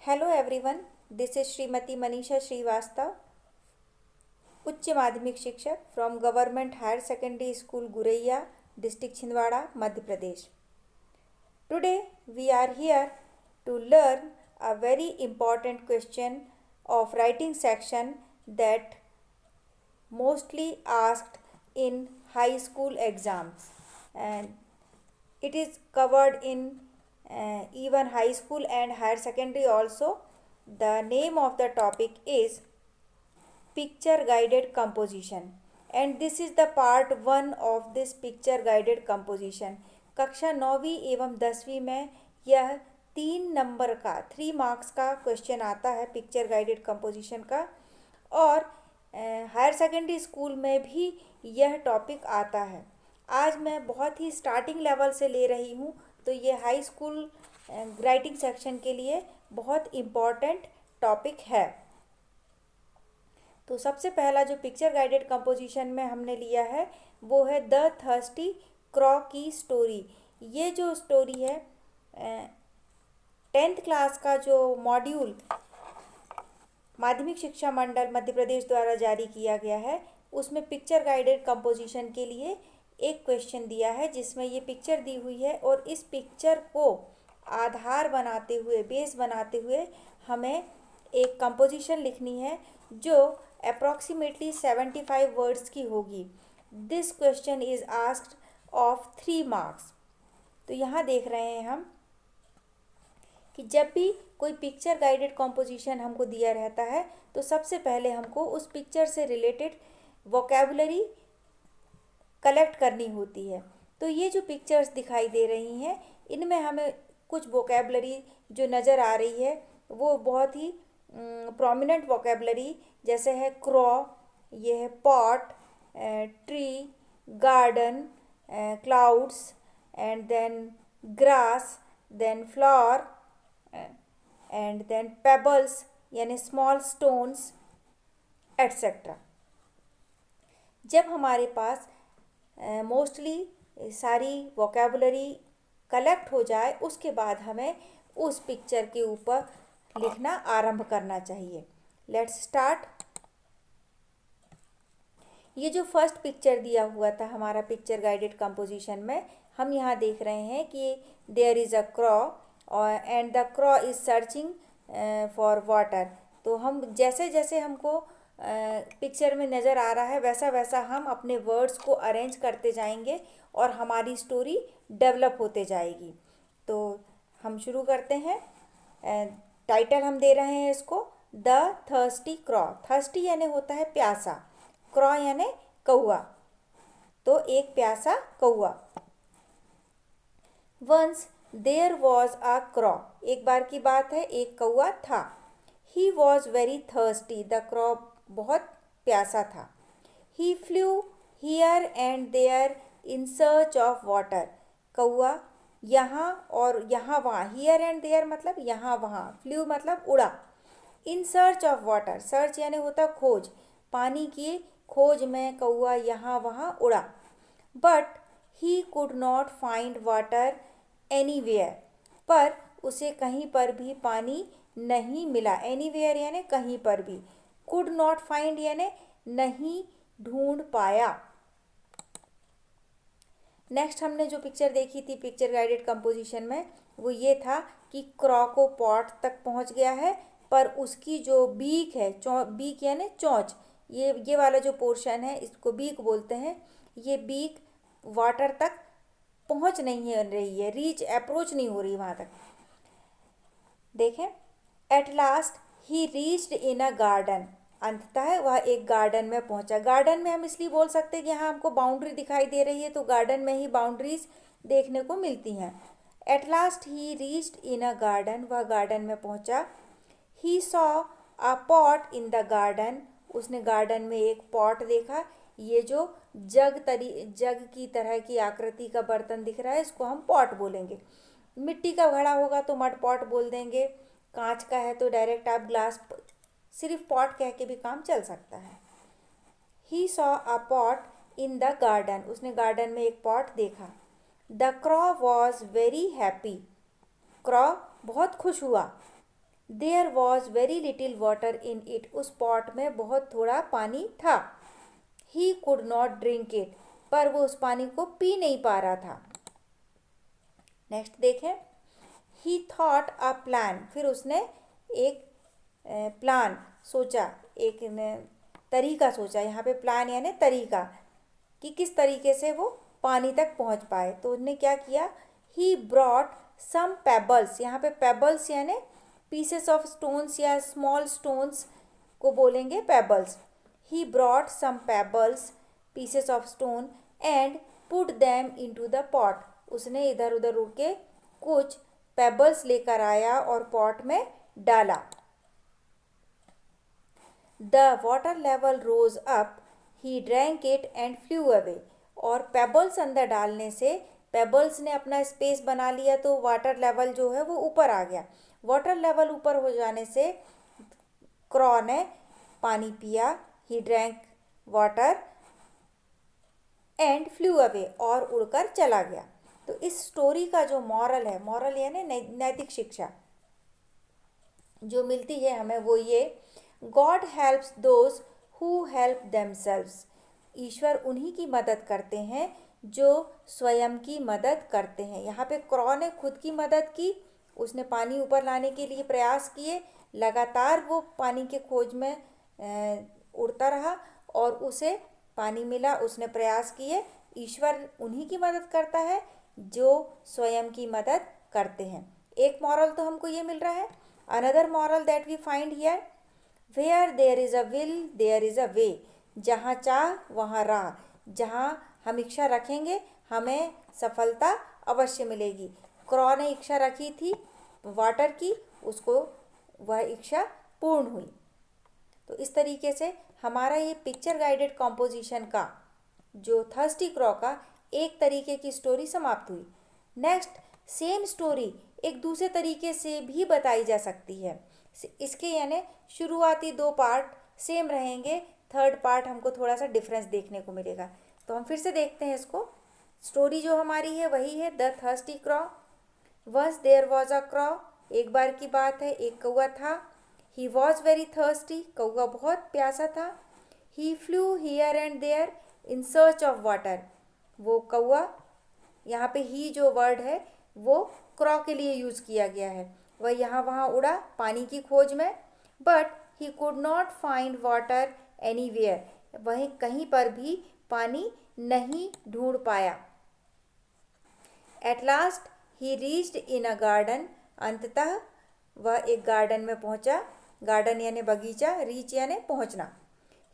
Hello everyone, this is Shrimati Manisha Shrivastava, उच्च माध्यमिक शिक्षक from government higher secondary school Guraiya, district Chhindwara, Madhya Pradesh. Today we are here to learn a very important question of writing section that mostly asked in high school exams, and it is covered in even high school and higher secondary also. The name of the topic is picture guided composition, and this is the part 1 of this picture guided composition. कक्षा 9वीं एवं 10वीं में यह 3 number का 3 marks का question आता है picture guided composition का, और हायर सेकेंडरी स्कूल में भी यह टॉपिक आता है. आज मैं बहुत ही स्टार्टिंग लेवल से ले रही हूँ, तो ये हाई स्कूल राइटिंग सेक्शन के लिए बहुत इम्पॉर्टेंट टॉपिक है. तो सबसे पहला जो पिक्चर गाइडेड कंपोजिशन में हमने लिया है वो है द थर्स्टी क्रॉ की स्टोरी. ये जो स्टोरी है 10th क्लास का जो मॉड्यूल माध्यमिक शिक्षा मंडल मध्य प्रदेश द्वारा जारी किया गया है, उसमें पिक्चर गाइडेड कंपोजिशन के लिए एक क्वेश्चन दिया है जिसमें ये पिक्चर दी हुई है, और इस पिक्चर को आधार बनाते हुए, बेस बनाते हुए हमें एक कंपोजिशन लिखनी है जो अप्रॉक्सीमेटली 75 वर्ड्स की होगी. This question is asked of 3 marks. तो यहाँ देख रहे हैं हम कि जब भी कोई पिक्चर गाइडेड कंपोजिशन हमको दिया रहता है तो सबसे पहले हमको उस पिक्चर से रिलेटेड वोकैबुलरी कलेक्ट करनी होती है. तो ये जो पिक्चर्स दिखाई दे रही हैं इनमें हमें कुछ वोकैबुलरी जो नज़र आ रही है वो बहुत ही प्रोमिनेंट वोकैबुलरी, जैसे है क्रॉ, ये है pot, tree, garden, clouds, and then grass, then flower, and then pebbles यानी स्मॉल स्टोन्स एट्सेट्रा. जब हमारे पास मोस्टली सारी वोकैबुलरी कलेक्ट हो जाए उसके बाद हमें उस पिक्चर के ऊपर लिखना आरंभ करना चाहिए. Let's start. ये जो फर्स्ट पिक्चर दिया हुआ था हमारा पिक्चर गाइडेड कंपोजिशन में, हम यहाँ देख रहे हैं कि there is a crow and the crow is searching for water. तो हम जैसे जैसे हमको पिक्चर में नज़र आ रहा है वैसा वैसा हम अपने वर्ड्स को अरेंज करते जाएंगे और हमारी स्टोरी डेवलप होते जाएगी. तो हम शुरू करते हैं. टाइटल हम दे रहे हैं इसको द थर्स्टी क्रॉ. थर्स्टी यानी होता है प्यासा, क्रॉ यानी कौआ, तो एक प्यासा कौआ. Once there was a crow. एक बार की बात है, एक कौआ था. He was very thirsty. The crow बहुत प्यासा था. He flew here and there in search of water. कौआ यहाँ और यहाँ वहाँ, हियर एंड देयर मतलब यहाँ वहाँ, फ्लू मतलब उड़ा. इन सर्च ऑफ वाटर, सर्च यानी होता खोज, पानी की खोज में कौआ यहाँ वहाँ उड़ा. But he could not find water anywhere. पर उसे कहीं पर भी पानी नहीं मिला. एनीवेयर यानी कहीं पर भी. कुड नॉट फाइंड यानी नहीं ढूंढ पाया. नेक्स्ट हमने जो पिक्चर देखी थी पिक्चर गाइडेड कंपोजिशन में वो ये था कि क्रॉ को पॉट तक पहुंच गया है, पर उसकी जो बीक है, बीक यानी चोंच, ये वाला जो पोर्शन है इसको बीक बोलते हैं. ये बीक वाटर तक पहुंच नहीं रही है, रीच अप्रोच नहीं हो रही वहाँ तक. देखें, at last he reached in a garden. अंततः वह एक गार्डन में पहुंचा. गार्डन में हम इसलिए बोल सकते हैं कि यहाँ हमको बाउंड्री दिखाई दे रही है, तो गार्डन में ही बाउंड्रीज देखने को मिलती हैं. At last he reached in a garden. वह गार्डन में पहुंचा. ही saw a pot in the garden. उसने गार्डन में एक पॉट देखा. ये जो जग की तरह की आकृति का बर्तन दिख रहा है इसको हम पॉट बोलेंगे. मिट्टी का घड़ा होगा तो मड पॉट बोल देंगे. कांच का है तो डायरेक्ट आप ग्लास, सिर्फ पॉट कह के भी काम चल सकता है. He saw a pot in the garden. उसने गार्डन में एक पॉट देखा. The crow was very happy. Crow बहुत खुश हुआ. There was very little water in it, उस पॉट में बहुत थोड़ा पानी था। He could not drink it, पर वो उस पानी को पी नहीं पा रहा था। नेक्स्ट देखें, ही थॉट अ प्लान, फिर उसने एक प्लान सोचा, एक तरीका सोचा। यहाँ पे प्लान यानी तरीका, कि किस तरीके से वो पानी तक पहुँच पाए। तो उसने क्या किया, ही ब्रॉट सम पेबल्स, यहाँ पे पेबल्स यानी पीसेस ऑफ स्टोन्स या स्मॉल स्टोन्स को बोलेंगे pebbles. He brought some pebbles, pieces of stone, and put them into the pot, उसने इधर उधर उड़ के कुछ पेबल्स लेकर आया और पॉट में डाला। The water level rose up, he drank it and flew away, और पेबल्स अंदर डालने से पेबल्स ने अपना स्पेस बना लिया, तो वाटर लेवल जो है वो ऊपर आ गया। वाटर लेवल ऊपर हो जाने से क्रॉ ने पानी पिया, he drank water and flew away, और उड़कर चला गया। तो इस स्टोरी का जो मॉरल है, मॉरल यानी नैतिक शिक्षा जो मिलती है हमें, वो ये, God helps those who help themselves, ईश्वर उन्हीं की मदद करते हैं जो स्वयं की मदद करते हैं। यहाँ पे क्रॉ ने खुद की मदद की, उसने पानी ऊपर लाने के लिए प्रयास किए, लगातार वो पानी के खोज में उड़ता रहा और उसे पानी मिला, उसने प्रयास किए। ईश्वर उन्हीं की मदद करता है जो स्वयं की मदद करते हैं। एक मॉरल तो हमको ये मिल रहा है। Another moral that we find here, where there is a will there is a way, जहाँ चाह वहाँ राह, जहाँ हम इच्छा रखेंगे हमें सफलता अवश्य मिलेगी। क्रॉ ने इच्छा रखी थी वाटर की, उसको वह इच्छा पूर्ण हुई। तो इस तरीके से हमारा ये पिक्चर गाइडेड कॉम्पोजिशन का जो थर्स्टी क्रॉ का एक तरीके की स्टोरी समाप्त हुई। नेक्स्ट, सेम स्टोरी एक दूसरे तरीके से भी बताई जा सकती है। इसके यानी शुरुआती दो पार्ट सेम रहेंगे, थर्ड पार्ट हमको थोड़ा सा डिफरेंस देखने को मिलेगा। तो हम फिर से देखते हैं इसको। स्टोरी जो हमारी है वही है, the thirsty crow. Once there was a crow, एक बार की बात है, एक कौआ था। ही वॉज वेरी थर्स्टी, कौआ बहुत प्यासा था। He flew here and there in search of water, वो कौआ, यहाँ पे ही जो वर्ड है वो क्रॉ के लिए यूज़ किया गया है, वह यहाँ वहाँ उड़ा पानी की खोज में। But he could not find water anywhere, वह कहीं पर भी पानी नहीं ढूंढ पाया। At last he reached in a garden, अंततः वह एक गार्डन में पहुंचा। गार्डन यानी बगीचा, रीच यानी पहुंचना।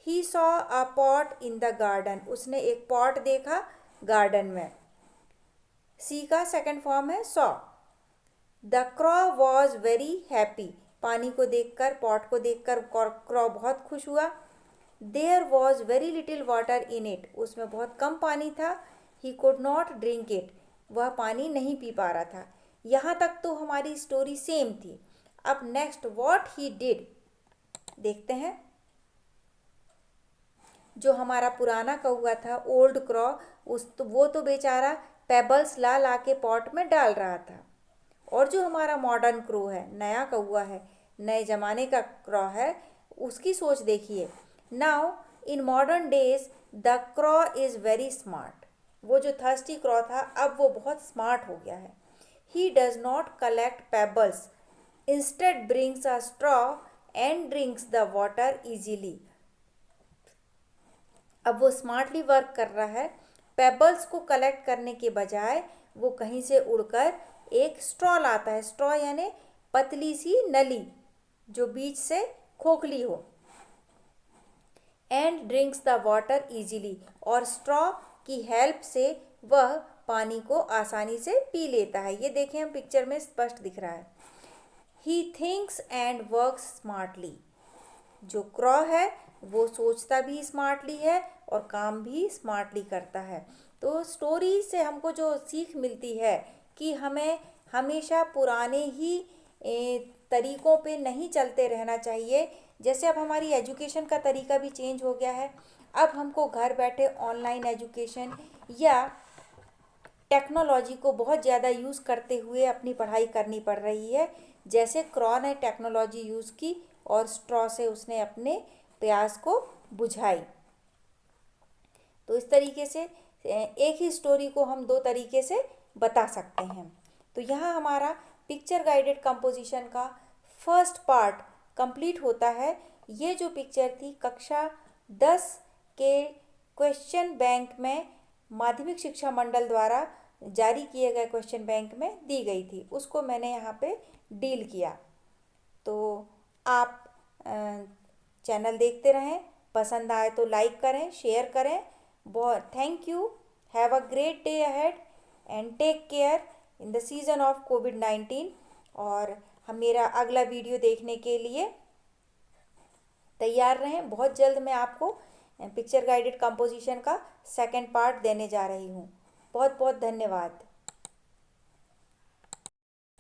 ही saw a pot in the garden, उसने एक पॉट देखा गार्डन में। सी का सेकंड फॉर्म है saw. The crow was very happy, पानी को देखकर, पॉट को देखकर क्रॉ बहुत खुश हुआ। There was very little water in it, उसमें बहुत कम पानी था। He could not drink it, वह पानी नहीं पी पा रहा था। यहाँ तक तो हमारी स्टोरी सेम थी। अब नेक्स्ट व्हाट ही डिड देखते हैं। जो हमारा पुराना कौआ था, ओल्ड क्रॉ, वो तो बेचारा पेबल्स ला ला के पॉट में डाल रहा था। और जो हमारा मॉडर्न क्रो है, नया कौआ है, नए ज़माने का क्रॉ है, उसकी सोच देखिए। Now in modern days the crow is very smart, वो जो थर्स्टी क्रॉ था अब वो बहुत स्मार्ट हो गया है। He does not collect pebbles, instead brings a straw and drinks the water easily. अब वो स्मार्टली वर्क कर रहा है। पेबल्स को कलेक्ट करने के बजाय वो कहीं से उड़कर एक स्ट्रॉ लाता है। स्ट्रॉ यानी पतली सी नली जो बीच से खोखली हो। And drinks the water easily, और स्ट्रॉ की हेल्प से वह पानी को आसानी से पी लेता है। ये देखें, हम पिक्चर में स्पष्ट दिख रहा है। He thinks and works smartly, जो क्रॉ है वो सोचता भी स्मार्टली है और काम भी स्मार्टली करता है। तो स्टोरी से हमको जो सीख मिलती है कि हमें हमेशा पुराने ही तरीक़ों पे नहीं चलते रहना चाहिए। जैसे अब हमारी एजुकेशन का तरीका भी चेंज हो गया है। अब हमको घर बैठे ऑनलाइन एजुकेशन या टेक्नोलॉजी को बहुत ज़्यादा यूज़ करते हुए अपनी पढ़ाई करनी पड़ रही है। जैसे क्रॉ ने टेक्नोलॉजी यूज़ की और स्ट्रॉ से उसने अपने प्यास को बुझाई। तो इस तरीके से एक ही स्टोरी को हम दो तरीके से बता सकते हैं। तो यहाँ हमारा पिक्चर गाइडेड कंपोजिशन का फर्स्ट पार्ट कंप्लीट होता है। ये जो पिक्चर थी कक्षा 10 के क्वेश्चन बैंक में माध्यमिक शिक्षा मंडल द्वारा जारी किए गए क्वेश्चन बैंक में दी गई थी, उसको मैंने यहाँ पे डील किया। तो आप चैनल देखते रहें, पसंद आए तो लाइक करें, शेयर करें। बहुत thank you. Have a great day ahead and take care in the season of कोविड-19। और हम मेरा अगला वीडियो देखने के लिए तैयार रहें। बहुत जल्द मैं आपको पिक्चर गाइडेड कंपोजिशन का सेकंड पार्ट देने जा रही हूँ। बहुत बहुत धन्यवाद।